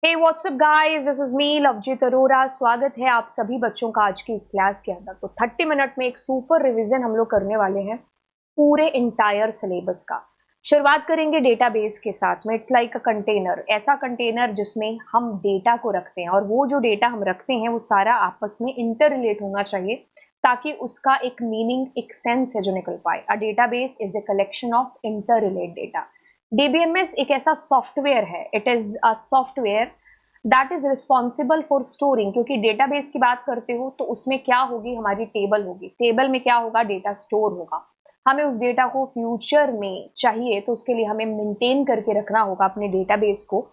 Hey what's up guys, this is me Lovejeet Arora. स्वागत है आप सभी बच्चों का आज की इस क्लास के अंदर। तो 30 मिनट में एक सुपर रिवीजन हम लोग करने वाले हैं पूरे इंटायर सिलेबस का। शुरुआत करेंगे डेटाबेस के साथ में। इट्स लाइक अ कंटेनर, ऐसा कंटेनर जिसमें हम डेटा को रखते हैं और वो जो डेटा हम रखते हैं वो सारा आपस में इंटर रिलेट होना चाहिए ताकि उसका एक मीनिंग, एक सेंस है जो निकल पाए। A database is a collection of inter relate data. DBMS एक ऐसा सॉफ्टवेयर है, it is a software that is responsible for storing. क्योंकि डेटाबेस की बात करते हो तो उसमें क्या होगी, हमारी टेबल होगी। टेबल में क्या होगा, डेटा स्टोर होगा। हमें उस डेटा को फ्यूचर में चाहिए तो उसके लिए हमें मेंटेन करके रखना होगा अपने डेटाबेस को।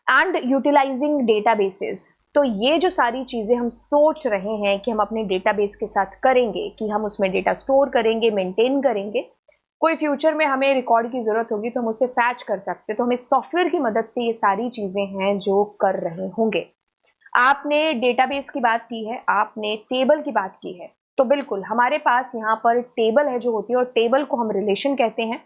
एंड यूटिलाइजिंग डेटाबेसेस, तो ये जो सारी चीजें हम सोच रहे हैं कि हम अपने डेटाबेस के साथ करेंगे, कि हम उसमें डेटा स्टोर करेंगे, मेंटेन करेंगे, कोई फ्यूचर में हमें रिकॉर्ड की जरूरत होगी तो हम उसे फैच कर सकते हैं। तो हमें सॉफ्टवेयर की मदद से ये सारी चीजें हैं जो कर रहे होंगे। आपने डेटाबेस की बात की है, आपने टेबल की बात की है, तो बिल्कुल हमारे पास यहाँ पर टेबल है जो होती है, और टेबल को हम रिलेशन कहते हैं।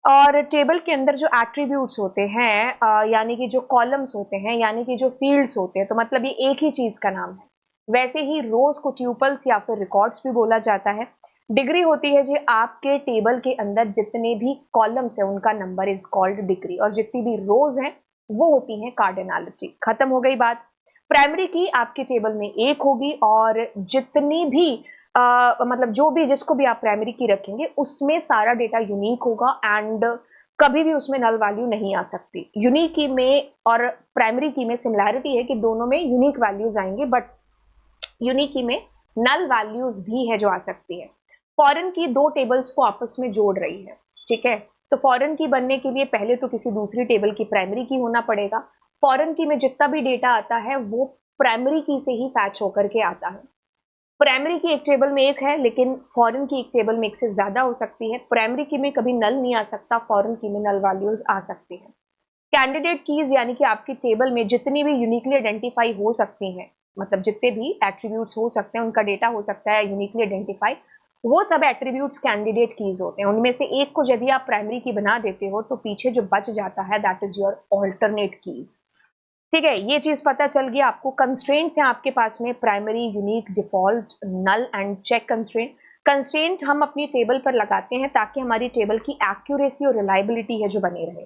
और टेबल के अंदर जो एट्रीब्यूट्स होते हैं, यानी कि जो कॉलम्स होते हैं, यानी कि जो फील्ड्स होते हैं, तो मतलब ये एक ही चीज का नाम है। वैसे ही रोज को ट्यूपल्स या फिर रिकॉर्ड्स भी बोला जाता है। डिग्री होती है जी आपके टेबल के अंदर जितने भी कॉलम्स है उनका नंबर इज कॉल्ड डिग्री, और जितनी भी रोज हैं वो होती हैं कार्डिनलिटी। खत्म हो गई बात। प्राइमरी की आपके टेबल में एक होगी, और जितनी भी मतलब जो भी जिसको भी आप प्राइमरी की रखेंगे उसमें सारा डेटा यूनिक होगा, एंड कभी भी उसमें नल वैल्यू नहीं आ सकती। यूनिक की में और प्राइमरी की में सिमिलैरिटी है कि दोनों में यूनिक वैल्यूज आएंगे, बट यूनिक की में नल वैल्यूज भी है जो आ सकती है। फॉरेन की दो टेबल्स को आपस में जोड़ रही है, ठीक है। तो फॉरेन की बनने के लिए पहले तो किसी दूसरी टेबल की प्राइमरी की होना पड़ेगा। फॉरेन की में जितना भी डेटा आता है वो प्राइमरी की से ही पैच होकर के आता है। प्राइमरी की एक टेबल में एक है, लेकिन फॉरेन की एक टेबल में एक से ज्यादा हो सकती है। प्राइमरी की में कभी नल नहीं आ सकता, फॉरेन की में नल वैल्यूज आ सकती हैं। कैंडिडेट कीज, यानी कि आपकी टेबल में जितनी भी यूनिकली आइडेंटिफाई हो सकती हैं, मतलब जितने भी एट्रीब्यूट्स हो सकते हैं, उनका डेटा हो सकता है यूनिकली आइडेंटिफाई, वो सब एट्रीब्यूट्स कैंडिडेट कीज होते हैं। उनमें से एक को यदि आप प्राइमरी की बना देते हो तो पीछे जो बच जाता है that is your alternate keys. ठीक है, ये चीज पता चल गई आपको। कंस्ट्रेंट्स हैं आपके पास में, primary, unique, default, null and check constraint. Constraint हम अपनी टेबल पर लगाते हैं ताकि हमारी टेबल की एक्यूरेसी और रिलायबिलिटी है जो बनी रहे।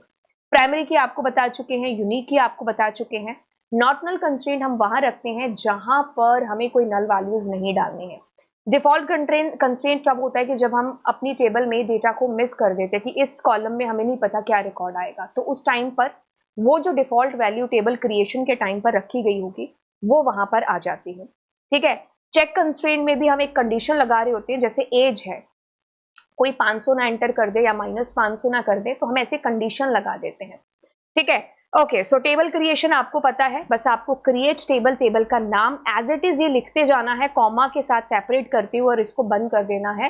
प्राइमरी की आपको बता चुके हैं, यूनिक की आपको बता चुके हैं। नॉट नल कंस्ट्रेंट हम वहां रखते हैं जहां पर हमें कोई नल वैल्यूज नहीं डालनी है। डिफॉल्ट कंस्ट्रेंट तब होता है कि जब हम अपनी टेबल में डेटा को मिस कर देते हैं कि इस कॉलम में हमें नहीं पता क्या रिकॉर्ड आएगा, तो उस टाइम पर वो जो डिफॉल्ट वैल्यू टेबल क्रिएशन के टाइम पर रखी गई होगी वो वहां पर आ जाती है। ठीक है। चेक कंस्ट्रेंट में भी हम एक कंडीशन लगा रहे होते हैं, जैसे एज है, कोई 500 ना एंटर कर दे या -500 ना कर दे, तो हम ऐसे कंडीशन लगा देते हैं। ठीक है। ओके, सो टेबल क्रिएशन आपको पता है, बस आपको क्रिएट टेबल, टेबल का नाम एज इट इज ये लिखते जाना है, कॉमा के साथ सेपरेट करते हुए, और इसको बंद कर देना है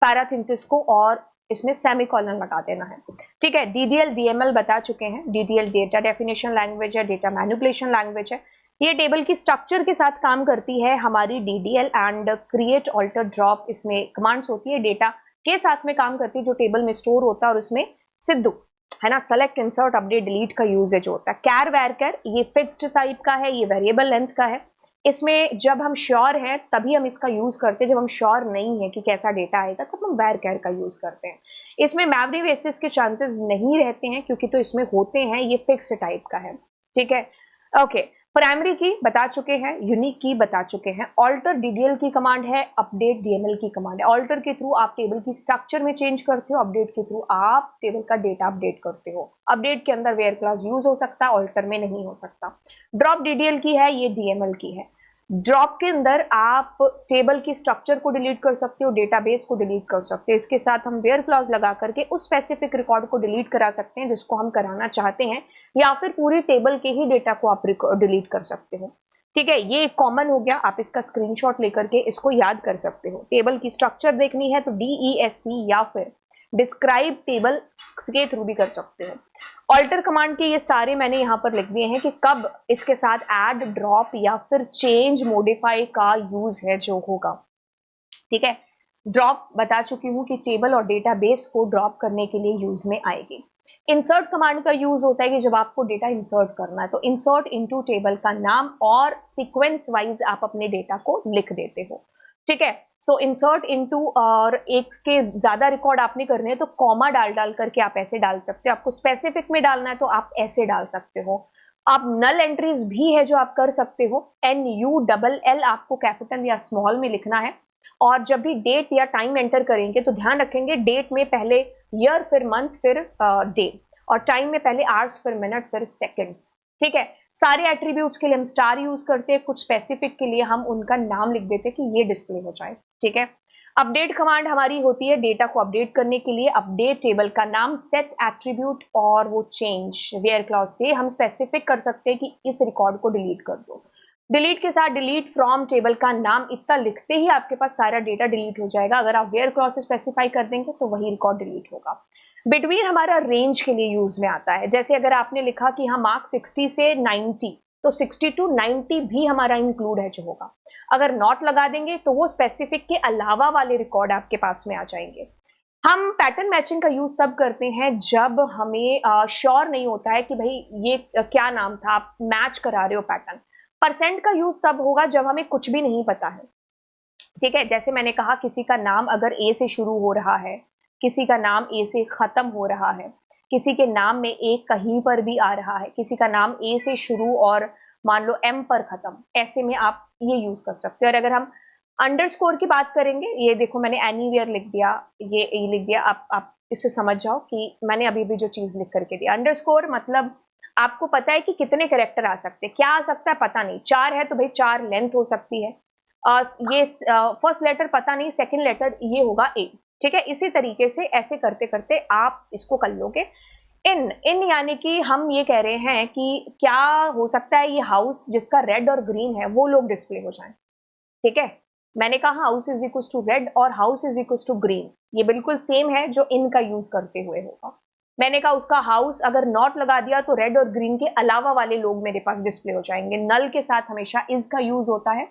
पैराथिंसिस को, और इसमें सेमीकोलन लगा देना है। ठीक है। डीडीएल डीएमएल बता चुके हैं। डीडीएल डेटा डेफिनेशन लैंग्वेज है, डेटा मैनिपुलेशन लैंग्वेज है। ये टेबल की स्ट्रक्चर के साथ काम करती है हमारी DDL, and create, alter, drop इसमें कमांड्स होती है। डेटा के साथ में काम करती है जो टेबल में स्टोर होता है, और उसमें सिद्धू है ना, सेलेक्ट, इंसर्ट, अपडेट, डिलीट का यूजेज होता है। कैर वैर कैर ये फिक्स्ड टाइप का है, ये वेरिएबल लेंथ का है। इसमें जब हम श्योर हैं तभी हम इसका यूज करते हैं, जब हम श्योर नहीं है कि कैसा डेटा आएगा तब हम वैर कैर का यूज करते हैं। इसमें मैवरी बेसिस के चांसेस नहीं रहते हैं क्योंकि तो इसमें होते हैं, ये फिक्स्ड टाइप का है। ठीक है। ओके, प्राइमरी की बता चुके हैं, यूनिक की बता चुके हैं। ऑल्टर डीडीएल की कमांड है, अपडेट डीएमएल की कमांड है। ऑल्टर के थ्रू आप टेबल की स्ट्रक्चर में चेंज करते हो, अपडेट के थ्रू आप टेबल का डेटा अपडेट करते हो। अपडेट के अंदर वेयर क्लास यूज हो सकता है, ऑल्टर में नहीं हो सकता। ड्रॉप डीडीएल की है, ये डीएमएल की है। ड्रॉप के अंदर आप टेबल की स्ट्रक्चर को डिलीट कर सकते हो, डेटाबेस को डिलीट कर सकते हो। इसके साथ हम वेयर क्लॉज लगा करके उस स्पेसिफिक रिकॉर्ड को डिलीट करा सकते हैं जिसको हम कराना चाहते हैं, या फिर पूरी टेबल के ही डेटा को आप डिलीट कर सकते हो। ठीक है, ये कॉमन हो गया, आप इसका स्क्रीनशॉट लेकर के इसको याद कर सकते हो। टेबल की स्ट्रक्चर देखनी है तो DESC या फिर डिस्क्राइब टेबल के थ्रू भी कर सकते हो। ऑल्टर कमांड के ये सारे मैंने यहां पर लिख दिए हैं कि कब इसके साथ ऐड, ड्रॉप या फिर चेंज, मॉडिफाई का यूज है जो होगा। ठीक है। ड्रॉप बता चुकी हूं कि टेबल और डेटाबेस को ड्रॉप करने के लिए यूज में आएगी। इंसर्ट कमांड का यूज होता है कि जब आपको डेटा इंसर्ट करना है तो इंसर्ट इनटू टेबल का नाम और सीक्वेंस वाइज आप अपने डेटा को लिख देते हो, ठीक है। सो इंसर्ट इनटू और एक के ज्यादा रिकॉर्ड आपने करने हैं तो कॉमा डाल डाल करके आप ऐसे डाल सकते हो, आपको स्पेसिफिक में डालना है तो आप ऐसे डाल सकते हो। आप नल एंट्रीज भी है जो आप कर सकते हो, NULL आपको कैपिटल या स्मॉल में लिखना है। और जब भी डेट या टाइम एंटर करेंगे तो ध्यान रखेंगे डेट में पहले ईयर फिर मंथ फिर डे, और टाइम में पहले आवर्स फिर मिनट फिर सेकंड्स, ठीक है। सारे एट्रीब्यूट्स के लिए हम स्टार यूज करते हैं, कुछ स्पेसिफिक के लिए हम उनका नाम लिख देते हैं कि ये डिस्प्ले हो जाए, ठीक है। अपडेट कमांड हमारी होती है डेटा को अपडेट करने के लिए, अपडेट टेबल का नाम, सेट एट्रीब्यूट और वो चेंज वेयर क्लॉज से हम स्पेसिफिक कर सकते हैं कि इस रिकॉर्ड को डिलीट कर दो। डिलीट के साथ डिलीट फ्रॉम टेबल का नाम इतना लिखते ही आपके पास सारा डेटा डिलीट हो जाएगा। अगर आप वेयर क्लॉज से स्पेसिफाई कर देंगे तो वही रिकॉर्ड डिलीट होगा। बिटवीन हमारा रेंज के लिए यूज में आता है, जैसे अगर आपने लिखा कि हाँ मार्क 60 से 90 तो 60 टू 90 भी हमारा इंक्लूड है जो होगा। अगर नॉट लगा देंगे तो वो स्पेसिफिक के अलावा वाले रिकॉर्ड आपके पास में आ जाएंगे। हम पैटर्न मैचिंग का यूज तब करते हैं जब हमें श्योर नहीं होता है कि भाई ये क्या नाम था, आप मैच करा रहे हो पैटर्न। परसेंट का यूज तब होगा जब हमें कुछ भी नहीं पता है, ठीक है। जैसे मैंने कहा किसी का नाम अगर ए से शुरू हो रहा है, किसी का नाम ए से खत्म हो रहा है, किसी के नाम में ए कहीं पर भी आ रहा है, किसी का नाम ए से शुरू और मान लो एम पर खत्म, ऐसे में आप ये यूज कर सकते हो। और अगर हम अंडरस्कोर की बात करेंगे, ये देखो मैंने एनीवेयर लिख दिया, ये ए लिख दिया, आप इससे समझ जाओ कि मैंने अभी भी जो चीज लिख करके दिया। अंडरस्कोर मतलब आपको पता है कि कितने कैरेक्टर आ सकते हैं, क्या आ सकता है पता नहीं, 4 है तो भाई 4 लेंथ हो सकती है। ये फर्स्ट लेटर पता नहीं, सेकंड लेटर ये होगा ए, ठीक है। इसी तरीके से ऐसे करते करते आप इसको कर लोगे। इन इन यानी कि हम ये कह रहे हैं कि क्या हो सकता है ये हाउस जिसका रेड और ग्रीन है वो लोग डिस्प्ले हो जाएं, ठीक है। मैंने कहा house is equal to red और house is equal to green, ये बिल्कुल सेम है जो इन का यूज करते हुए होगा। मैंने कहा उसका हाउस अगर नॉट लगा दिया तो रेड और ग्रीन के अलावा वाले लोग मेरे पास डिस्प्ले हो जाएंगे। नल के साथ हमेशा इज का यूज होता है।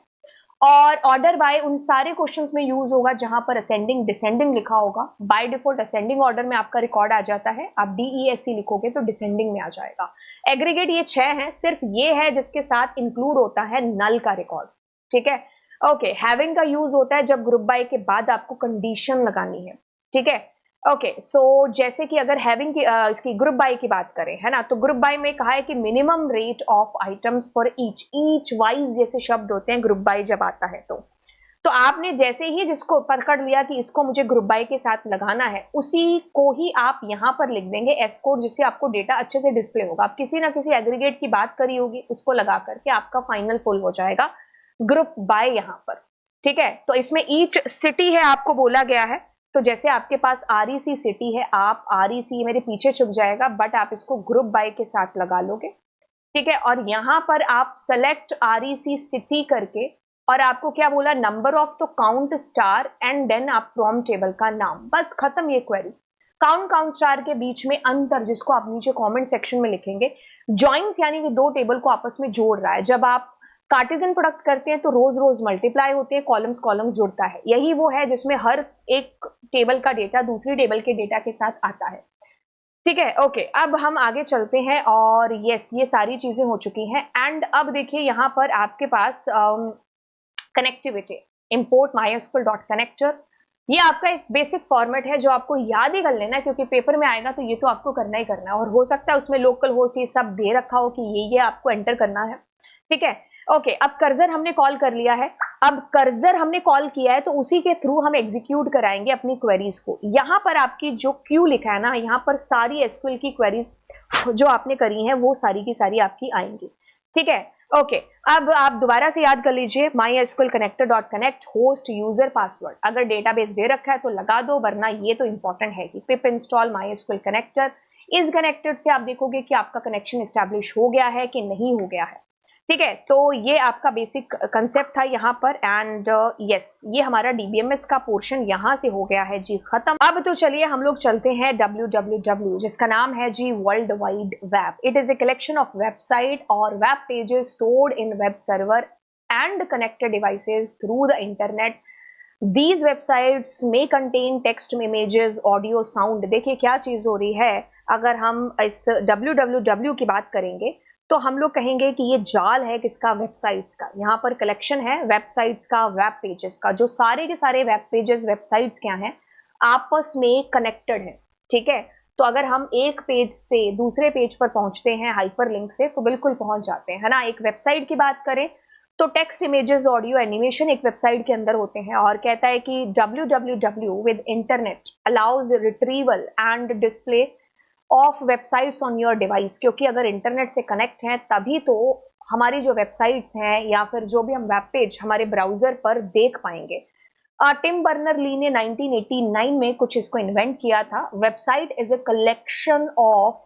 और ऑर्डर बाय उन सारे क्वेश्चंस में यूज होगा जहां पर असेंडिंग डिसेंडिंग लिखा होगा। बाय डिफॉल्ट असेंडिंग ऑर्डर में आपका रिकॉर्ड आ जाता है, आप DESC लिखोगे तो डिसेंडिंग में आ जाएगा। एग्रीगेट ये 6 है, सिर्फ ये है जिसके साथ इंक्लूड होता है नल का रिकॉर्ड, ठीक है। ओके, हैविंग का यूज होता है जब ग्रुप बाय के बाद आपको कंडीशन लगानी है, ठीक है। ओके, सो जैसे कि अगर हैविंग की इसकी ग्रुप बाय की बात करें, है ना, तो ग्रुप बाय में कहा है कि minimum rate of items for each wise जैसे शब्द होते हैं ग्रुप बाय जब आता है तो आपने जैसे ही जिसको पकड़ लिया कि इसको मुझे ग्रुप बाय के साथ लगाना है, उसी को ही आप यहां पर लिख देंगे एस कोड, जिससे आपको डेटा अच्छे से डिस्प्ले होगा। आप किसी ना किसी एग्रीगेट की बात करी होगी, उसको लगा करके आपका फाइनल फुल हो जाएगा ग्रुप बाय यहां पर, ठीक है। तो इसमें ईच सिटी है आपको बोला गया है, तो जैसे आपके पास REC सिटी है, आप REC मेरे पीछे छुप जाएगा बट आप इसको ग्रुप बाय के साथ लगा लोगे, ठीक है। और यहां पर आप सेलेक्ट REC सिटी करके, और आपको क्या बोला, नंबर ऑफ तो काउंट स्टार एंड देन आप फ्रॉम टेबल का नाम, बस खत्म ये क्वेरी। काउंट स्टार के बीच में अंतर जिसको आप नीचे कमेंट सेक्शन में लिखेंगे। जॉइंस यानी कि दो टेबल को आपस में जोड़ रहा है। जब आप कार्टेशियन प्रोडक्ट करते हैं तो रोज रोज मल्टीप्लाई होते हैं, कॉलम्स जुड़ता है, यही वो है जिसमें हर एक टेबल का डेटा दूसरी टेबल के डेटा के साथ आता है, ठीक है। ओके, अब हम आगे चलते हैं और यस ये सारी चीजें हो चुकी हैं। एंड अब देखिए यहाँ पर आपके पास connectivity, import MySQL dot connector, ये आपका एक बेसिक फॉर्मेट है जो आपको याद ही कर लेना है क्योंकि पेपर में आएगा तो ये तो आपको करना ही करना है। और हो सकता है उसमें लोकल होस्ट ये सब दे रखा हो कि ये आपको एंटर करना है, ठीक है। ओके, अब कर्सर हमने कॉल कर लिया है। अब कर्सर हमने कॉल किया है तो उसी के थ्रू हम एग्जीक्यूट कराएंगे अपनी क्वेरीज को। यहां पर आपकी जो क्यू लिखा है ना, यहां पर सारी एसक्यूएल की क्वेरीज जो आपने करी हैं वो सारी की सारी आपकी आएंगी, ठीक है। ओके, अब आप दोबारा से याद कर लीजिए, MySQL connector dot connect host user password, अगर डेटाबेस दे रखा है तो लगा दो, वरना ये तो इंपॉर्टेंट है कि पिप इंस्टॉल MySQL connector। इस कनेक्टेड से आप देखोगे कि आपका कनेक्शन एस्टैब्लिश हो गया है कि नहीं हो गया है, ठीक है। तो ये आपका बेसिक कंसेप्ट था यहाँ पर। एंड यस ये हमारा DBMS का पोर्शन यहाँ से हो गया है जी खत्म। अब तो चलिए हम लोग चलते हैं www, जिसका नाम है जी world wide web. It is a collection of website और web pages stored in web server and connected devices through the internet. These websites may contain text, images, audio, sound। देखिए क्या चीज हो रही है, अगर हम इस www की बात करेंगे तो हम लोग कहेंगे कि ये जाल है किसका, वेबसाइट्स का। यहाँ पर कलेक्शन है वेबसाइट्स का, वेब पेजेस का। जो सारे के सारे वेब पेजेस, वेबसाइट्स क्या हैं, आपस में कनेक्टेड है, ठीक है। तो अगर हम एक पेज से दूसरे पेज पर पहुंचते हैं हाइपर लिंक से तो बिल्कुल पहुंच जाते हैं, है ना। एक वेबसाइट की बात करें तो टेक्स्ट, इमेजेस, ऑडियो, एनिमेशन एक वेबसाइट के अंदर होते हैं। और कहता है कि www with internet allows retrieval and display of websites on your device, क्योंकि अगर इंटरनेट से कनेक्ट हैं तभी तो हमारी जो वेबसाइट्स हैं या फिर जो भी हम वेब पेज हमारे ब्राउजर पर देख पाएंगे। टिम बर्नर ली ने 1989 में कुछ इसको इन्वेंट किया था। Website is a collection of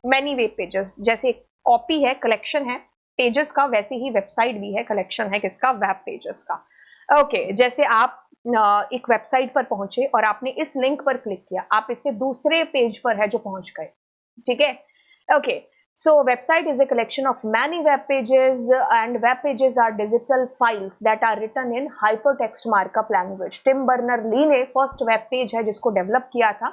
many web pages. जैसे कॉपी है, कलेक्शन है पेजेस का, वैसे ही वेबसाइट भी है, कलेक्शन है किसका, वेब पेजेस का। ओके, जैसे आप एक वेबसाइट पर पहुंचे और आपने इस लिंक पर क्लिक किया, आप इससे दूसरे पेज पर है जो पहुंच गए, ठीक है। Okay, so website is a collection of many web pages and web pages are digital files that are written in hypertext markup language. Tim Berners Lee ने फर्स्ट वेब पेज है जिसको डेवलप किया था।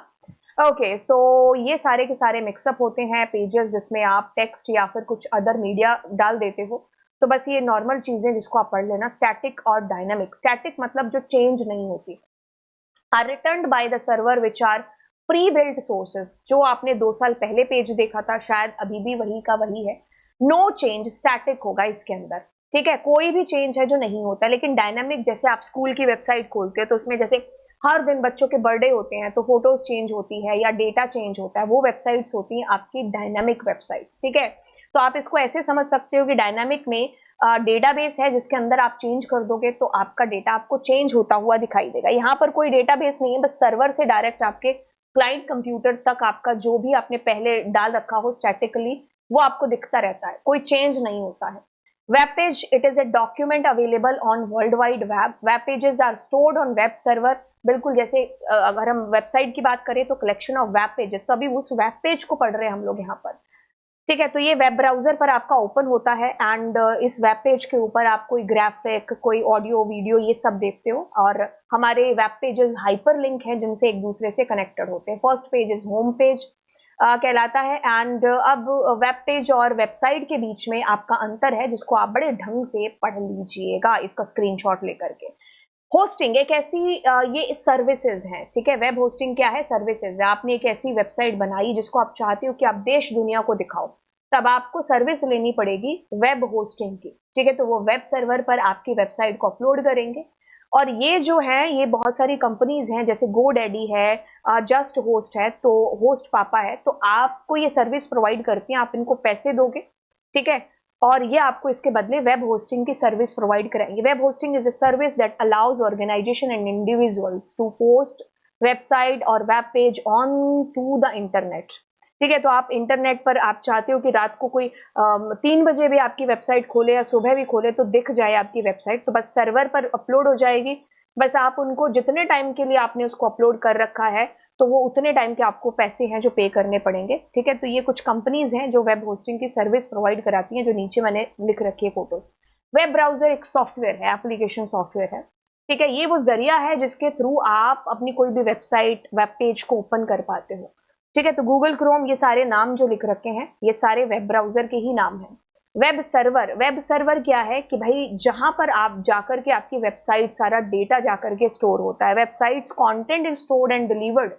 ओके, सो ये सारे के सारे mix up होते हैं पेजेस जिसमें आप टेक्स्ट या फिर कुछ अदर मीडिया डाल देते हो। तो बस ये नॉर्मल चीजें जिसको आप पढ़ लेना, स्टैटिक और डायनामिक। स्टैटिक मतलब जो चेंज नहीं होती, are returned by the server which are pre built sources. जो आपने 2 साल पहले पेज देखा था शायद अभी भी वही का वही है। नो चेंज, स्टैटिक होगा इसके अंदर, ठीक है। कोई भी चेंज है जो नहीं होता। लेकिन डायनामिक, जैसे आप स्कूल की वेबसाइट खोलते हो तो उसमें जैसे हर दिन बच्चों के बर्थडे होते हैं तो फोटोज चेंज होती है या डेटा चेंज होता है, वो वेबसाइट्स होती हैं आपकी डायनामिक वेबसाइट्स, ठीक है। तो आप इसको ऐसे समझ सकते हो कि डायनामिक में डेटाबेस है जिसके अंदर आप चेंज कर दोगे तो आपका डेटा आपको चेंज होता हुआ दिखाई देगा। यहाँ पर कोई डेटाबेस नहीं है, बस सर्वर से डायरेक्ट आपके क्लाइंट कंप्यूटर तक आपका जो भी आपने पहले डाल रखा हो स्टैटिकली वो आपको दिखता रहता है, कोई चेंज नहीं होता है। Web page, it is a document available on world wide web. Web pages are stored on web server. बिल्कुल जैसे अगर हम वेबसाइट की बात करें तो कलेक्शन ऑफ वेब पेजेस, तो अभी उस वेब पेज को पढ़ रहे हैं हम लोग यहाँ पर, ठीक है। तो ये वेब ब्राउजर पर आपका ओपन होता है एंड इस वेब पेज के ऊपर आप कोई ग्राफिक, कोई ऑडियो, वीडियो ये सब देखते हो। और हमारे वेब पेजेस हाइपर लिंक हैं जिनसे एक दूसरे से कनेक्टेड होते हैं। First page is home page कहलाता है। एंड अब वेब पेज और वेबसाइट के बीच में आपका अंतर है जिसको आप बड़े ढंग से पढ़ लीजिएगा इसका स्क्रीनशॉट लेकर के। होस्टिंग एक ऐसी ये सर्विसेज है, ठीक है। वेब होस्टिंग क्या है, सर्विसेज है। आपने एक ऐसी वेबसाइट बनाई जिसको आप चाहते हो कि आप देश दुनिया को दिखाओ, तब आपको सर्विस लेनी पड़ेगी वेब होस्टिंग की, ठीक है। तो वो वेब सर्वर पर आपकी वेबसाइट को अपलोड करेंगे। और ये जो है ये बहुत सारी कंपनीज हैं, जैसे GoDaddy है, जस्ट होस्ट है, तो होस्ट पापा है, तो आपको ये सर्विस प्रोवाइड करती हैं। आप इनको पैसे दोगे, ठीक है, और ये आपको इसके बदले वेब होस्टिंग की सर्विस प्रोवाइड कराएंगे। Web hosting is a service that allows organisation and individuals to post website और web page on to the internet, ठीक है। तो आप इंटरनेट पर आप चाहते हो कि रात को कोई 3 बजे भी आपकी वेबसाइट खोले या सुबह भी खोले तो दिख जाए आपकी वेबसाइट, तो बस सर्वर पर अपलोड हो जाएगी। बस आप उनको जितने टाइम के लिए आपने उसको अपलोड कर रखा है तो वो उतने टाइम के आपको पैसे हैं जो पे करने पड़ेंगे, ठीक है। तो ये कुछ कंपनीज हैं जो वेब होस्टिंग की सर्विस प्रोवाइड कराती हैं, जो नीचे मैंने लिख रखी है फोटोज। वेब ब्राउजर एक सॉफ्टवेयर है, एप्लीकेशन सॉफ्टवेयर है, ठीक है। ये वो जरिया है जिसके थ्रू आप अपनी कोई भी वेबसाइट, वेब पेज को ओपन कर पाते हो, ठीक है। तो गूगल क्रोम, ये सारे नाम जो लिख रखे हैं ये सारे वेब ब्राउजर के ही नाम हैं। वेब सर्वर, वेब सर्वर क्या है कि भाई जहां पर आप जाकर के आपकी वेबसाइट, सारा डेटा जाकर के स्टोर होता है। Websites content is stored and delivered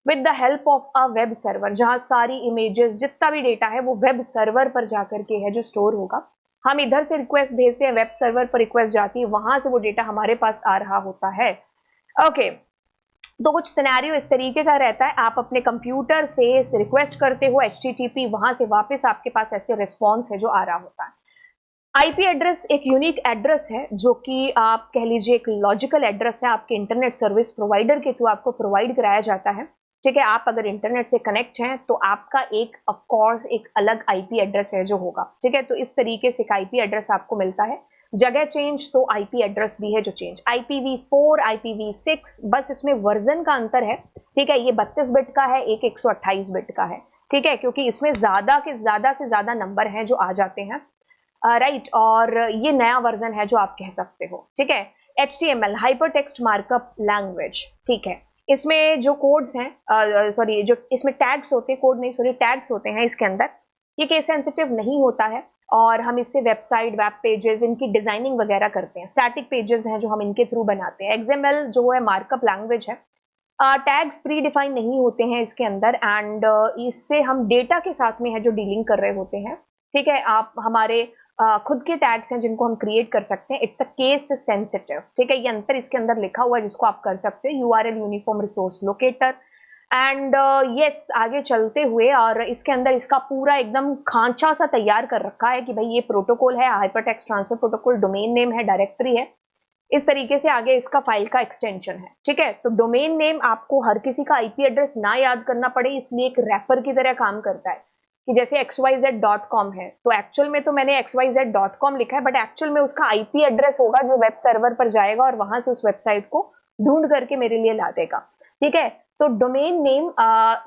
with the help of a web server, जहां सारी इमेजेस, जितना भी डेटा है वो वेब सर्वर पर जाकर के है जो स्टोर होगा। हम इधर से रिक्वेस्ट भेजते हैं, वेब सर्वर पर रिक्वेस्ट जाती है, वहां से वो डेटा हमारे पास आ रहा होता है। ओके, तो कुछ सिनेरियो इस तरीके का रहता है, आप अपने कंप्यूटर से रिक्वेस्ट करते हो HTTP, वहां से वापस आपके पास ऐसे रिस्पॉन्स है जो आ रहा होता है। आईपी एड्रेस एक यूनिक एड्रेस है जो कि आप कह लीजिए एक लॉजिकल एड्रेस है, आपके इंटरनेट सर्विस प्रोवाइडर के थ्रू आपको प्रोवाइड कराया जाता है, ठीक है। आप अगर इंटरनेट से कनेक्ट हैं तो आपका एक ऑफ कोर्स एक अलग आईपी एड्रेस है जो होगा, ठीक है। तो इस तरीके से एक आईपी एड्रेस आपको मिलता है। जगह चेंज तो आईपी एड्रेस भी है जो चेंज, IPv4, IPv6, बस इसमें वर्जन का अंतर है, ठीक है। ये 32 बिट का है, एक 128 बिट का है, ठीक है, क्योंकि इसमें ज्यादा से ज्यादा नंबर हैं जो आ जाते हैं, राइट। और ये नया वर्जन है जो आप कह सकते हो, ठीक है। HTML hyper text markup language, ठीक है। इसमें जो कोड्स हैं, सॉरी जो इसमें टैग्स होते हैं, कोड नहीं सॉरी टैग्स होते हैं इसके अंदर, ये केस सेंसिटिव नहीं होता है और हम इससे वेबसाइट, वेब पेजेस, इनकी डिजाइनिंग वगैरह करते हैं। स्टैटिक पेजेस हैं जो हम इनके थ्रू बनाते हैं। एक्सएमएल जो है मार्कअप लैंग्वेज है। टैग्स प्री डिफाइन नहीं होते हैं इसके अंदर एंड इससे हम डेटा के साथ में है जो डीलिंग कर रहे होते हैं। ठीक है, आप हमारे खुद के टैग्स हैं जिनको हम क्रिएट कर सकते हैं। It's a case sensitive. ठीक है, ये अंतर इसके अंदर लिखा हुआ है जिसको आप कर सकते हैं। URL uniform resource locator and yes, आगे चलते हुए और इसके अंदर इसका पूरा एकदम खांचा सा तैयार कर रखा है कि भाई ये प्रोटोकॉल है, hypertext transfer protocol, domain name है, डायरेक्टरी है। इस तरीके से आगे इसका फाइल का एक्सटेंशन है। ठीक है, तो डोमेन नेम आपको हर किसी का आईपी एड्रेस ना याद करना पड़े, इसलिए एक रेफर की तरह काम करता है कि जैसे xyz.com है तो एक्चुअल में तो मैंने xyz.com लिखा है, बट एक्चुअल में उसका आईपी एड्रेस होगा जो वेब सर्वर पर जाएगा और वहां से उस वेबसाइट को ढूंढ करके मेरे लिए ला देगा। ठीक है, तो डोमेन नेम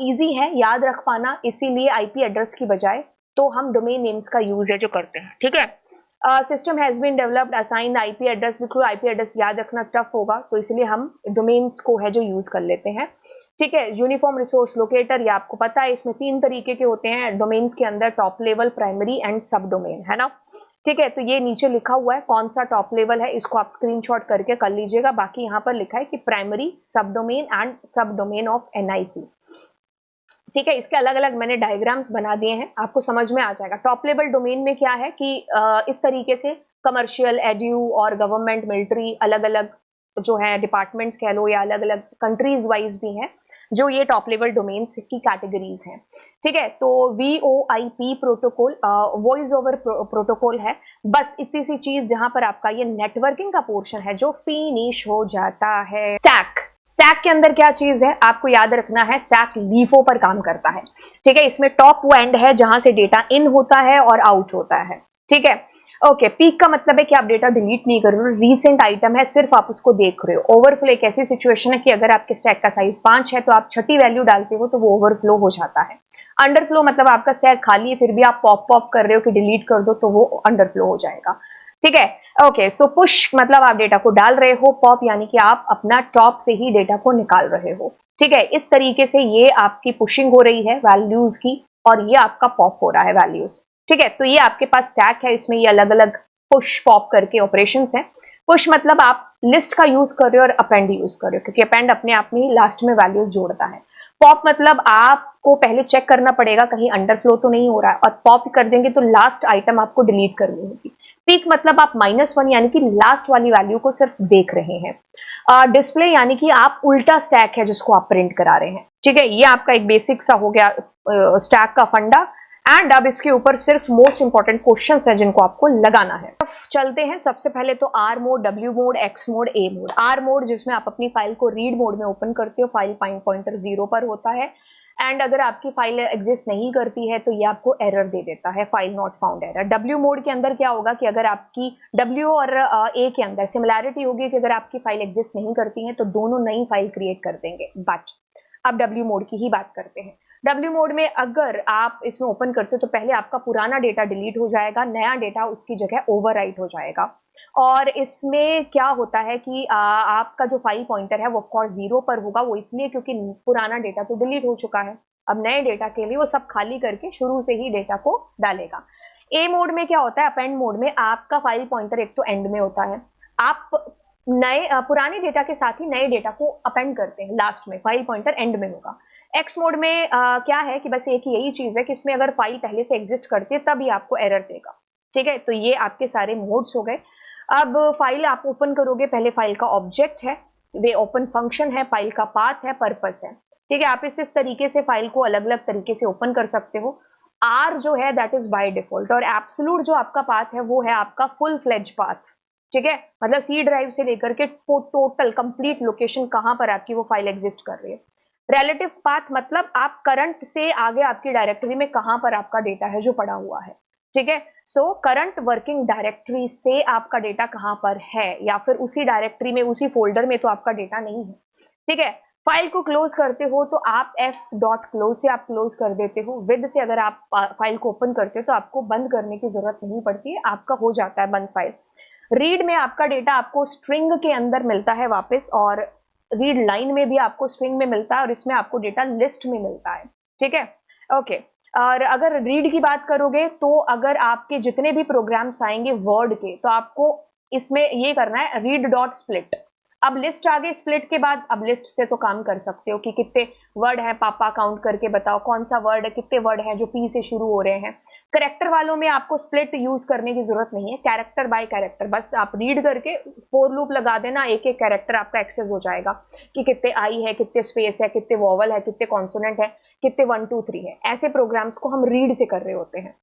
इजी है याद रख पाना, इसीलिए आईपी एड्रेस की बजाय तो हम डोमेन नेम्स का यूज है जो करते हैं। ठीक है, system has been developed assign IP address, बिल्कुल आईपी एड्रेस याद रखना टफ होगा तो इसलिए हम डोमेन्स को है जो यूज कर लेते हैं। ठीक है, यूनिफॉर्म रिसोर्स लोकेटर, ये आपको पता है इसमें 3 तरीके के होते हैं डोमेन्स के अंदर, टॉप लेवल, प्राइमरी एंड सब डोमेन, है ना। ठीक है, तो ये नीचे लिखा हुआ है कौन सा टॉप लेवल है, इसको आप स्क्रीनशॉट करके कर लीजिएगा। बाकी यहाँ पर लिखा है कि प्राइमरी, सब डोमेन एंड सब डोमेन ऑफ एनआईसी। ठीक है, इसके अलग अलग मैंने डायग्राम्स बना दिए हैं, आपको समझ में आ जाएगा। टॉप लेवल डोमेन में क्या है कि इस तरीके से कमर्शियल, एड्यू और गवर्नमेंट, मिलिट्री, अलग अलग जो है डिपार्टमेंट्स कह लो या अलग अलग कंट्रीज वाइज भी हैं जो ये टॉप लेवल डोमेन्स की कैटेगरीज हैं। ठीक है, तो VoIP protocol voice over protocol है। बस इतनी सी चीज जहां पर आपका ये नेटवर्किंग का पोर्शन है जो फिनिश हो जाता है। स्टैक के अंदर क्या चीज है आपको याद रखना है, स्टैक लीफो पर काम करता है। ठीक है, इसमें टॉप वो एंड है जहां से डेटा इन होता है और आउट होता है। ठीक है, ओके, पीक का मतलब है कि आप डेटा डिलीट नहीं कर रहे हो, रीसेंट आइटम है, सिर्फ आप उसको देख रहे हो। ओवरफ्लो एक ऐसी सिचुएशन है कि अगर आपके स्टैक का साइज 5 है तो आप छठी वैल्यू डालते हो तो वो ओवरफ्लो हो जाता है। अंडरफ्लो मतलब आपका स्टैक खाली है फिर भी आप पॉप कर रहे हो कि डिलीट कर दो तो वो अंडरफ्लो हो जाएगा। ठीक है, ओके, सो पुश मतलब आप डेटा को डाल रहे हो, पॉप यानी कि आप अपना टॉप से ही डेटा को निकाल रहे हो। ठीक है, इस तरीके से ये आपकी पुशिंग हो रही है वैल्यूज की और ये आपका पॉप हो रहा है वैल्यूज। ठीक है, तो ये आपके पास स्टैक है, इसमें ये अलग अलग पुश पॉप करके ऑपरेशंस हैं। पुश मतलब आप लिस्ट का यूज कर रहे हो और अपेंड यूज कर रहे हो क्योंकि अपेंड अपने आप में ही लास्ट में वैल्यूज जोड़ता है। पॉप मतलब आपको पहले चेक करना पड़ेगा कहीं अंडरफ्लो तो नहीं हो रहा है और पॉप कर देंगे तो लास्ट आइटम आपको डिलीट करनी होगी। पीक मतलब आप -1 यानी कि लास्ट वाली वैल्यू को सिर्फ देख रहे हैं। डिस्प्ले यानी कि आप उल्टा स्टैक है जिसको आप प्रिंट करा रहे हैं। ठीक है, ये आपका एक बेसिक सा हो गया स्टैक का फंडा एंड अब इसके ऊपर सिर्फ मोस्ट इंपॉर्टेंट क्वेश्चंस है जिनको आपको लगाना है। चलते हैं, सबसे पहले तो R mode, W mode, X mode, A mode. R mode जिसमें आप अपनी फाइल को रीड मोड में ओपन करते हो, फाइल पॉइंटर 0 पर होता है एंड अगर आपकी फाइल एग्जिस्ट नहीं करती है तो ये आपको एरर दे देता है, file not found error. W mode के अंदर क्या होगा कि अगर आपकी डब्ल्यू और ए के अंदर सिमिलैरिटी होगी कि अगर आपकी फाइल एग्जिस्ट नहीं करती है तो दोनों नई फाइल क्रिएट कर देंगे। बट अब डब्ल्यू मोड की ही बात करते हैं। डब्ल्यू मोड में अगर आप इसमें ओपन करते हो तो पहले आपका पुराना डेटा डिलीट हो जाएगा, नया डेटा उसकी जगह ओवरराइट हो जाएगा। और इसमें क्या होता है कि आपका जो फाइल पॉइंटर है वो ऑफकोर्स 0 पर होगा, वो इसलिए क्योंकि पुराना डेटा तो डिलीट हो चुका है। अब नए डेटा के लिए वो सब खाली करके शुरू से ही डेटा को डालेगा। ए मोड में क्या होता है, अपेंड मोड में आपका फाइल पॉइंटर एक तो एंड में होता है, आप नए पुराने डेटा के साथ ही नए डेटा को अपेंड करते हैं लास्ट में, फाइल पॉइंटर एंड में होगा। एक्स मोड में क्या है कि बस एक यही चीज है कि इसमें अगर फाइल पहले से एग्जिस्ट करती है तभी आपको एरर देगा। ठीक है, तो ये आपके सारे मोड्स हो गए। अब फाइल आप ओपन करोगे, पहले फाइल का ऑब्जेक्ट है, वे ओपन फंक्शन है, फाइल का पाथ है, पर्पस है। ठीक है, आप इस तरीके से फाइल को अलग अलग तरीके से ओपन कर सकते हो। आर जो है दैट इज बाय डिफॉल्ट और एब्सोल्यूट जो आपका पाथ है वो है आपका फुल फ्लेज पाथ। ठीक है, मतलब सी ड्राइव से लेकर के टोटल कंप्लीट लोकेशन कहां पर आपकी वो फाइल एग्जिस्ट कर रही है। रिलेटिव पाथ मतलब आप करंट से आगे आपकी डायरेक्टरी में कहां पर आपका डेटा है जो पड़ा हुआ है। ठीक है, सो करंट वर्किंग डायरेक्टरी से आपका डेटा कहां पर है या फिर उसी डायरेक्टरी में उसी फोल्डर में तो आपका डेटा नहीं है। ठीक है, फाइल को क्लोज करते हो तो आप f.close से आप क्लोज कर देते हो। विद से अगर आप फाइल को ओपन करते हो तो आपको बंद करने की जरूरत नहीं पड़ती है, आपका हो जाता है बंद फाइल। रीड में आपका डेटा आपको स्ट्रिंग के अंदर मिलता है वापस और रीड लाइन में भी आपको स्ट्रिंग में मिलता है और इसमें आपको डेटा लिस्ट में मिलता है, ठीक है। ओके, और अगर रीड की बात करोगे तो अगर आपके जितने भी प्रोग्राम्स आएंगे वर्ड के, तो आपको इसमें ये करना है रीड डॉट स्प्लिट। अब लिस्ट आ गई, स्प्लिट के बाद अब लिस्ट से तो काम कर सकते हो कि कितने वर्ड हैं, पापा काउंट करके बताओ कौन सा वर्ड है, कितने वर्ड हैं जो पी से शुरू हो रहे हैं। कैरेक्टर वालों में आपको स्प्लिट यूज करने की जरूरत नहीं है, कैरेक्टर बाय कैरेक्टर बस आप रीड करके फोर लूप लगा देना, एक एक कैरेक्टर आपका एक्सेस हो जाएगा कि कितने आई है, कितने स्पेस है, कितने वॉवल है, कितने कॉन्सोनेंट है, कितने 1 2 3 है। ऐसे प्रोग्राम्स को हम रीड से कर रहे होते हैं।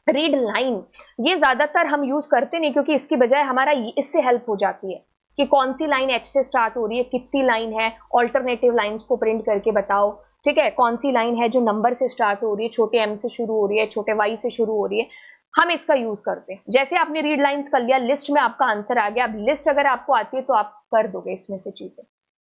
रीड लाइन ये ज्यादातर हम यूज करते नहीं, क्योंकि इसकी बजाय हमारा इससे हेल्प हो जाती है कि कौन सी लाइन एच से स्टार्ट हो रही है, कितनी लाइन है, ऑल्टरनेटिव लाइंस को प्रिंट करके बताओ, ठीक है। कौन सी लाइन है जो नंबर से स्टार्ट हो रही है, छोटे एम से शुरू हो रही है, छोटे वाई से शुरू हो रही है, हम इसका यूज करते हैं। जैसे आपने रीड लाइंस कर लिया, लिस्ट में आपका आंसर आ गया। अब लिस्ट अगर आपको आती है तो आप कर दोगे इसमें से चीजें।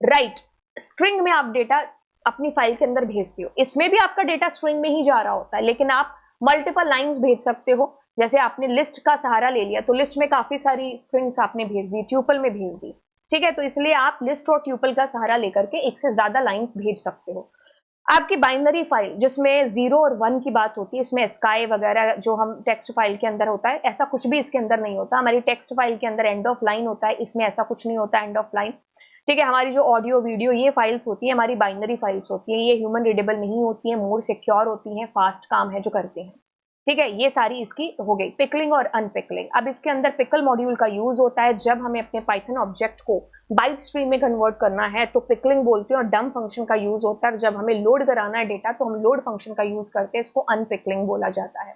राइट, स्ट्रिंग में आप डेटा अपनी फाइल के अंदर भेजते हो, इसमें भी आपका डेटा स्ट्रिंग में ही जा रहा होता है, लेकिन आप मल्टीपल लाइंस भेज सकते हो। जैसे आपने लिस्ट का सहारा ले लिया तो लिस्ट में काफी सारी स्ट्रिंग्स आपने भेज दी, ट्यूपल में भेज दी, ठीक है। तो इसलिए आप लिस्ट और ट्यूपल का सहारा लेकर के एक से ज्यादा लाइंस भेज सकते हो। आपकी बाइनरी फाइल जिसमें 0 और 1 की बात होती है, इसमें स्काई वगैरह जो हम टेक्स्ट फाइल के अंदर होता है, ऐसा कुछ भी इसके अंदर नहीं होता। हमारी टेक्स्ट फाइल के अंदर एंड ऑफ लाइन होता है, इसमें ऐसा कुछ नहीं होता एंड ऑफ लाइन, ठीक है। हमारी जो ऑडियो वीडियो ये फाइल्स होती है, हमारी बाइनरी फाइल्स होती है, ये ह्यूमन रीडेबल नहीं होती है, मोर सिक्योर होती है, फास्ट काम है जो करते हैं, ठीक है। ये सारी इसकी हो गई पिकलिंग और अनपिकलिंग। अब इसके अंदर पिकल मॉड्यूल का यूज होता है जब हमें अपने पाइथन ऑब्जेक्ट को बाइट स्ट्रीम में कन्वर्ट करना है तो पिकलिंग बोलते हैं, और डम फंक्शन का यूज होता है जब हमें लोड कराना है डेटा तो हम लोड फंक्शन का यूज करते हैं, इसको अनपिकलिंग बोला जाता है,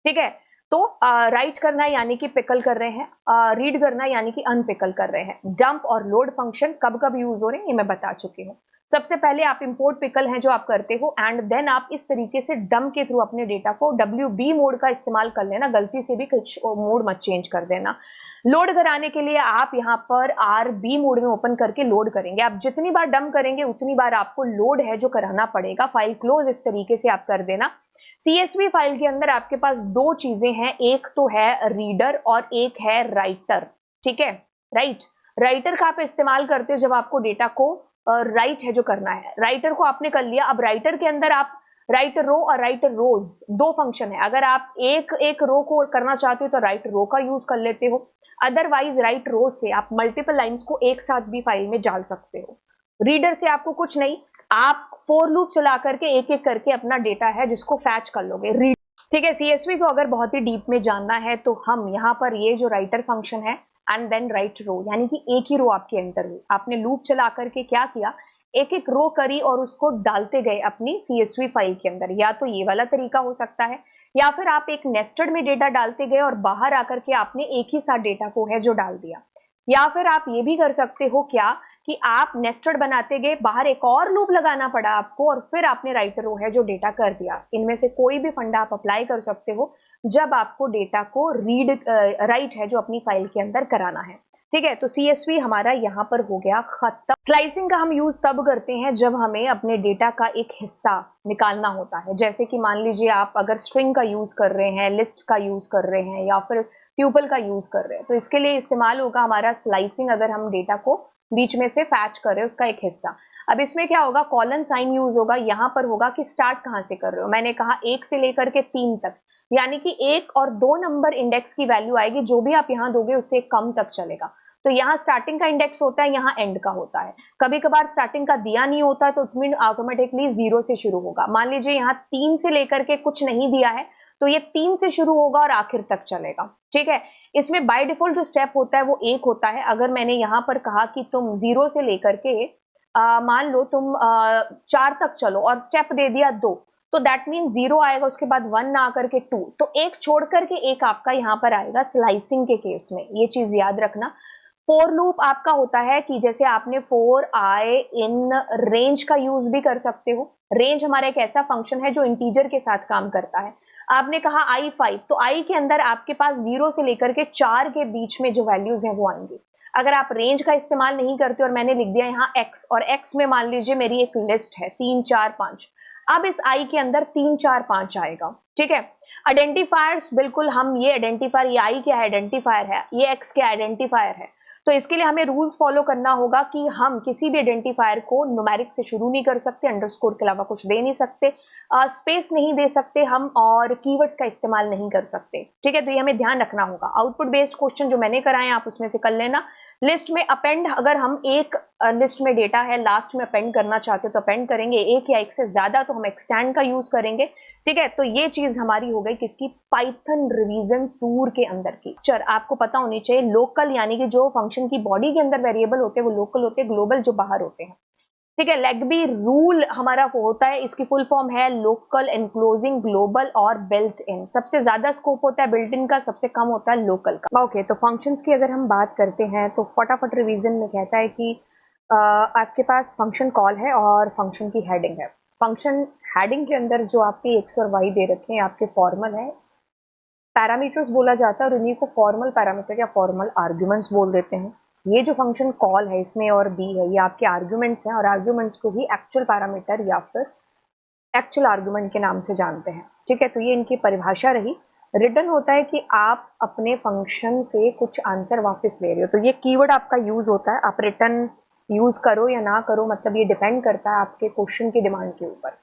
ठीक है। तो राइट करना यानी कि पिकल कर रहे हैं, रीड करना यानी कि अनपिकल कर रहे हैं। डंप और लोड फंक्शन कब कब यूज हो रहे हैं ये मैं बता चुकी हूँ। सबसे पहले आप इंपोर्ट पिकल हैं जो आप करते हो, एंड देन आप इस तरीके से डंप के थ्रू अपने डेटा को WB मोड का इस्तेमाल कर लेना, गलती से भी कुछ मोड मत चेंज कर देना। लोड कराने के लिए आप यहाँ पर RB मोड में ओपन करके लोड करेंगे। आप जितनी बार डंप करेंगे उतनी बार आपको लोड है जो कराना पड़ेगा। फाइल क्लोज इस तरीके से आप कर देना। CSV फाइल के अंदर आपके पास दो चीजें हैं, एक तो है रीडर और एक है राइटर, ठीक है। राइटर का आप इस्तेमाल करते हो जब आपको डेटा को राइट है जो करना है। राइटर को आपने कर लिया, अब राइटर के अंदर आप राइट रो और राइट रोज दो फंक्शन है। अगर आप एक रो को करना चाहते हो तो राइट रो का यूज कर लेते हो, अदरवाइज राइट रो से आप मल्टीपल लाइंस को एक साथ भी फाइल में डाल सकते हो। रीडर से आपको कुछ नहीं, आप फोर लूप चला करके एक एक करके अपना डेटा है जिसको फैच कर लोगे, रीड, ठीक है। CSV को अगर बहुत ही डीप में जानना है तो हम यहाँ पर ये जो राइटर फंक्शन है एंड देन राइट रो, यानी कि एक ही रो आपकी एंटर हुई, आपने लूप चला करके क्या किया, एक एक रो करी और उसको डालते गए अपनी CSV फाइल के अंदर। या तो ये वाला तरीका हो सकता है, या फिर आप एक नेस्टेड में डेटा डालते गए और बाहर आकर के आपने एक ही साथ डेटा को है जो डाल दिया। या फिर आप ये भी कर सकते हो क्या कि आप नेस्टेड बनाते गए, बाहर एक और लूप लगाना पड़ा आपको और फिर आपने राइट रो है जो डेटा कर दिया। इनमें से कोई भी फंडा आप अप्लाई कर सकते हो जब आपको डेटा को राइट है जो अपनी फाइल के अंदर कराना है, ठीक है। तो CSV हमारा यहाँ पर हो गया खत्म। स्लाइसिंग का हम यूज तब करते हैं जब हमें अपने डेटा का एक हिस्सा निकालना होता है। जैसे कि मान लीजिए आप अगर स्ट्रिंग का यूज कर रहे हैं, लिस्ट का यूज कर रहे हैं, या फिर ट्यूपल का यूज कर रहे हैं, तो इसके लिए इस्तेमाल होगा हमारा स्लाइसिंग। अगर हम डेटा को बीच में से फैच कर रहे हैं उसका एक हिस्सा, अब इसमें क्या होगा, कॉलन साइन यूज होगा। यहाँ पर होगा कि स्टार्ट कहाँ से कर रहे हो, मैंने कहा 1 से लेकर के 3 तक, यानी कि 1 और 2 नंबर इंडेक्स की वैल्यू आएगी, जो भी आप यहाँ दोगे उससे कम तक चलेगा। तो यहाँ स्टार्टिंग का इंडेक्स होता है, यहाँ एंड का होता है। कभी कभार स्टार्टिंग का दिया नहीं होता तो इट मीन ऑटोमेटिकली 0 से शुरू होगा। मान लीजिए यहाँ 3 से लेकर के कुछ नहीं दिया है तो ये 3 से शुरू होगा और आखिर तक चलेगा, ठीक है। इसमें बाय डिफॉल्ट जो स्टेप होता है वो 1 होता है। अगर मैंने यहाँ पर कहा कि तुम 0 से लेकर के मान लो तुम 4 तक चलो और स्टेप दे दिया 2, तो दैट मीन 0 आएगा, उसके बाद 1 ना आकर के 2, तो एक छोड़ करके एक आपका यहाँ पर आएगा स्लाइसिंग के केस में। ये चीज याद रखना। फोर लूप आपका होता है कि जैसे आपने फोर आई इन रेंज का यूज भी कर सकते हो। रेंज हमारा एक ऐसा फंक्शन है जो इंटीजर के साथ काम करता है। आपने कहा I5, तो I के अंदर आपके पास 0 से लेकर के 4 के बीच में जो वैल्यूज हैं वो आएंगी। अगर आप रेंज का इस्तेमाल नहीं करते और मैंने लिख दिया यहाँ X, और X में मान लीजिए मेरी एक लिस्ट है 3 4 5, अब इस I के अंदर 3 4 5 आएगा, ठीक है। आइडेंटिफायर्स, बिल्कुल हम ये आइडेंटिफायर, ये I क्या आइडेंटिफायर है, ये X क्या आइडेंटिफायर है, तो इसके लिए हमें रूल्स फॉलो करना होगा कि हम किसी भी आइडेंटिफायर को न्यूमेरिक से शुरू नहीं कर सकते, अंडरस्कोर के अलावा कुछ दे नहीं सकते, स्पेस नहीं दे सकते हम, और कीवर्ड्स का इस्तेमाल नहीं कर सकते। ठीक है, तो ये हमें ध्यान रखना होगा। आउटपुट बेस्ड क्वेश्चन जो मैंने कराए आप उसमें से कर लेना। लिस्ट में अपेंड, अगर हम एक लिस्ट में डेटा है लास्ट में अपेंड करना चाहते हो तो अपेंड करेंगे, एक या एक से ज्यादा तो हम एक्सटेंड का यूज करेंगे। ठीक है, तो ये चीज हमारी हो गई किसकी, पाइथन रिवीजन टूर के अंदर की। चल आपको पता होनी चाहिए, लोकल यानी कि जो फंक्शन की बॉडी के अंदर वेरिएबल होते हैं वो लोकल होते हैं, ग्लोबल जो बाहर होते हैं। ठीक है, लेग्बी रूल हमारा वो होता है, इसकी फुल फॉर्म है लोकल, एनक्लोजिंग, ग्लोबल और बिल्ट इन। सबसे ज्यादा स्कोप होता है बिल्ट इन का, सबसे कम होता है लोकल का। ओके, तो फंक्शंस की अगर हम बात करते हैं तो फटाफट रिवीजन में कहता है कि आपके पास फंक्शन कॉल है और फंक्शन की हेडिंग है। फंक्शन हेडिंग के अंदर जो आपके एक्स और वाई दे रखे हैं आपके फॉर्मल है, पैरामीटर्स बोला जाता है और इन्हीं को फॉर्मल पैरामीटर या फॉर्मल आर्ग्यूमेंट्स बोल देते हैं। ये जो फंक्शन कॉल है इसमें और बी है, ये आपके आर्ग्यूमेंट्स हैं और आर्ग्यूमेंट्स को ही एक्चुअल पैरामीटर या फिर एक्चुअल आर्ग्यूमेंट के नाम से जानते हैं। ठीक है, तो ये इनकी परिभाषा रही। रिटर्न होता है कि आप अपने फंक्शन से कुछ आंसर वापस ले रहे हो, तो ये कीवर्ड आपका यूज होता है। आप रिटर्न यूज करो या ना करो, मतलब ये डिपेंड करता है आपके क्वेश्चन की डिमांड के ऊपर।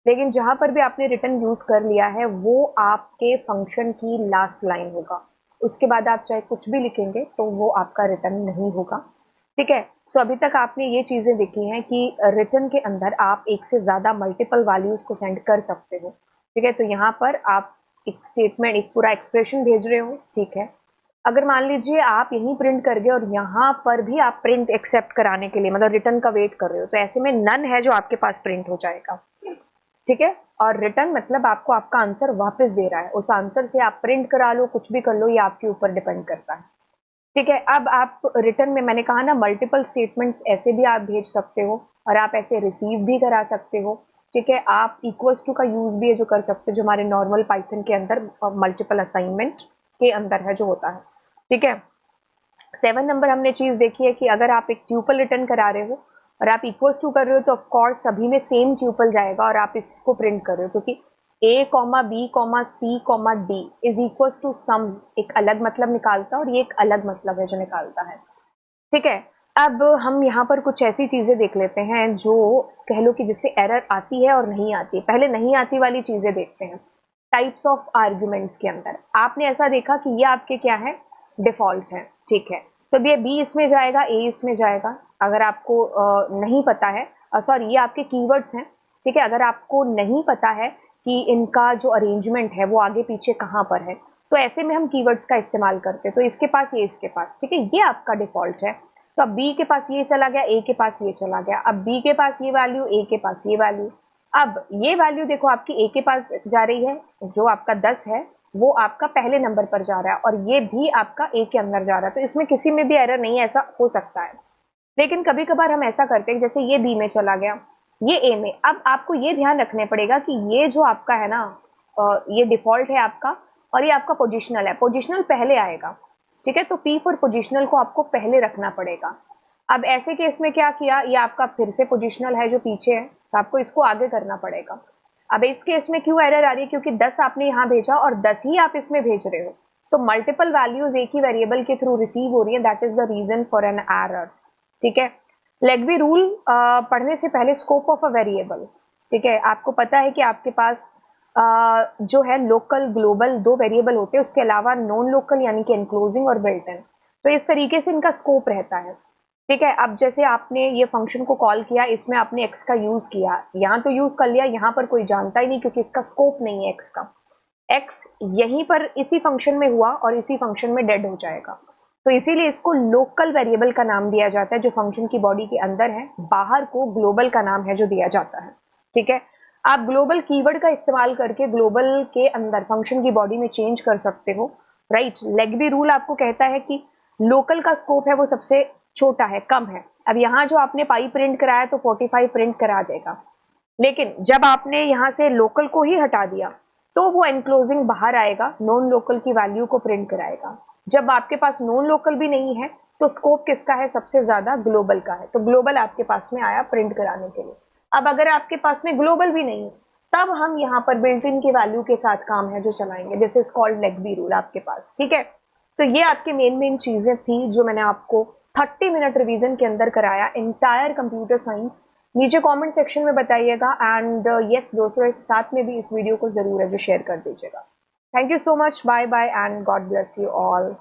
लेकिन जहां पर भी आपने रिटर्न यूज कर लिया है वो आपके फंक्शन की लास्ट लाइन होगा, उसके बाद आप चाहे कुछ भी लिखेंगे तो वो आपका रिटर्न नहीं होगा। ठीक है, सो अभी तक आपने ये चीजें देखी हैं कि रिटर्न के अंदर आप एक से ज्यादा मल्टीपल वैल्यूज को सेंड कर सकते हो। ठीक है, तो यहाँ पर आप एक स्टेटमेंट, एक पूरा एक्सप्रेशन भेज रहे हो। ठीक है, अगर मान लीजिए आप यहीं प्रिंट कर गए और यहाँ पर भी आप प्रिंट एक्सेप्ट कराने के लिए मतलब रिटर्न का वेट कर रहे हो, तो ऐसे में नन है जो आपके पास प्रिंट हो जाएगा। ठीक है, और रिटर्न मतलब आपको आपका आंसर वापस दे रहा है, उस आंसर से आप प्रिंट करा लो, कुछ भी कर लो, ये आपके ऊपर डिपेंड करता है। ठीक है, अब आप रिटर्न में मैंने कहा ना मल्टीपल स्टेटमेंट्स ऐसे भी आप भेज सकते हो और आप ऐसे रिसीव भी करा सकते हो। ठीक है, आप इक्वल्स टू का यूज भी है जो कर सकते हो, जो हमारे नॉर्मल पाइथन के अंदर मल्टीपल असाइनमेंट के अंदर है जो होता है। ठीक है, 7 नंबर हमने चीज देखी है कि अगर आप एक ट्यूपल रिटर्न करा रहे हो और आप इक्वल्स टू कर रहे हो तो ऑफकोर्स सभी में सेम ट्यूपल जाएगा और आप इसको प्रिंट कर रहे हो, क्योंकि a comma b comma c comma d is equals to some एक अलग मतलब निकालता है और ये एक अलग मतलब है जो निकालता है। ठीक है, अब हम यहाँ पर कुछ ऐसी चीजें देख लेते हैं जो कह लो कि जिससे एरर आती है और नहीं आती। पहले नहीं आती वाली चीजें देखते हैं। टाइप्स ऑफ आर्ग्यूमेंट्स के अंदर आपने ऐसा देखा कि ये आपके क्या है, डिफॉल्ट है। ठीक है, तो ये बी इसमें जाएगा, ए इसमें जाएगा। अगर आपको नहीं पता है, सॉरी ये आपके कीवर्ड्स हैं। ठीक है, अगर आपको नहीं पता है कि इनका जो अरेंजमेंट है वो आगे पीछे कहाँ पर है, तो ऐसे में हम कीवर्ड्स का इस्तेमाल करते हैं। तो इसके पास ये, इसके पास, ठीक है, ये आपका डिफॉल्ट है। तो अब बी के पास ये चला गया, ए के पास ये चला गया, अब बी के पास ये वैल्यू, ए के पास ये वैल्यू। अब ये वैल्यू देखो आपकी ए के पास जा रही है, जो आपका 10 है वो आपका पहले नंबर पर जा रहा है और ये भी आपका ए के अंदर जा रहा है। तो इसमें किसी में भी एरर नहीं है, ऐसा हो सकता है। लेकिन कभी कभार हम ऐसा करते हैं जैसे ये बी में चला गया, ये ए में। अब आपको ये ध्यान रखने पड़ेगा कि ये जो आपका है ना, ये डिफॉल्ट है आपका और ये आपका पोजिशनल है, पोजिशनल पहले आएगा। ठीक है, तो पी फॉर पोजिशनल को आपको पहले रखना पड़ेगा। अब ऐसे केस में क्या किया, ये आपका फिर से पोजिशनल है जो पीछे है, तो आपको इसको आगे करना पड़ेगा। अब इस केस में क्यों एरर आ रही है, क्योंकि 10 आपने यहाँ भेजा और 10 ही आप इसमें भेज रहे हो, तो मल्टीपल वैल्यूज एक ही वेरिएबल के थ्रू रिसीव हो रही है, that is the reason for an error. ठीक है, लेग्बी रूल पढ़ने से पहले स्कोप ऑफ अ वेरिएबल, ठीक है, आपको पता है कि आपके पास जो है लोकल ग्लोबल 2 वेरिएबल होते हैं, उसके अलावा नॉन लोकल यानी कि एनक्लोजिंग और बिल्ट इन। तो इस तरीके से इनका स्कोप रहता है। ठीक है, अब जैसे आपने ये फंक्शन को कॉल किया, इसमें आपने एक्स का यूज किया, यहाँ तो यूज कर लिया, यहाँ पर कोई जानता ही नहीं क्योंकि इसका स्कोप नहीं है एक्स का। एक्स यहीं पर इसी फंक्शन में हुआ और इसी फंक्शन में डेड हो जाएगा, तो इसीलिए इसको लोकल वेरिएबल का नाम दिया जाता है जो फंक्शन की बॉडी के अंदर है। बाहर को ग्लोबल का नाम है जो दिया जाता है। ठीक है, आप ग्लोबल कीवर्ड का इस्तेमाल करके ग्लोबल के अंदर फंक्शन की बॉडी में चेंज कर सकते हो। राइट, लेग्बी रूल आपको कहता है कि लोकल का स्कोप है वो सबसे छोटा है, कम है। अब यहाँ जो आपने पाई प्रिंट कराया तो 45 प्रिंट करा देगा, लेकिन जब आपने यहाँ से लोकल को ही हटा दिया तो वो एनक्लोजिंग बाहर आएगा, नॉन लोकल की वैल्यू को प्रिंट कराएगा। जब आपके पास नॉन लोकल भी नहीं है तो स्कोप किसका है, सबसे ज्यादा ग्लोबल का है, तो ग्लोबल आपके पास में आया प्रिंट कराने के लिए। अब अगर आपके पास में ग्लोबल भी नहीं है तब हम यहाँ पर बिल्ट इन की वैल्यू के साथ काम है जो चलाएंगे, दिस इज कॉल्ड लेग्बी रूल आपके पास। ठीक है, तो ये आपके मेन चीजें थी जो मैंने आपको 30 मिनट रिवीजन के अंदर कराया इंटायर कंप्यूटर साइंस। नीचे कमेंट सेक्शन में बताइएगा एंड यस दोस्तों एक साथ में भी इस वीडियो को जरूर है जो शेयर कर दीजिएगा। Thank you so much, bye bye and God bless you all.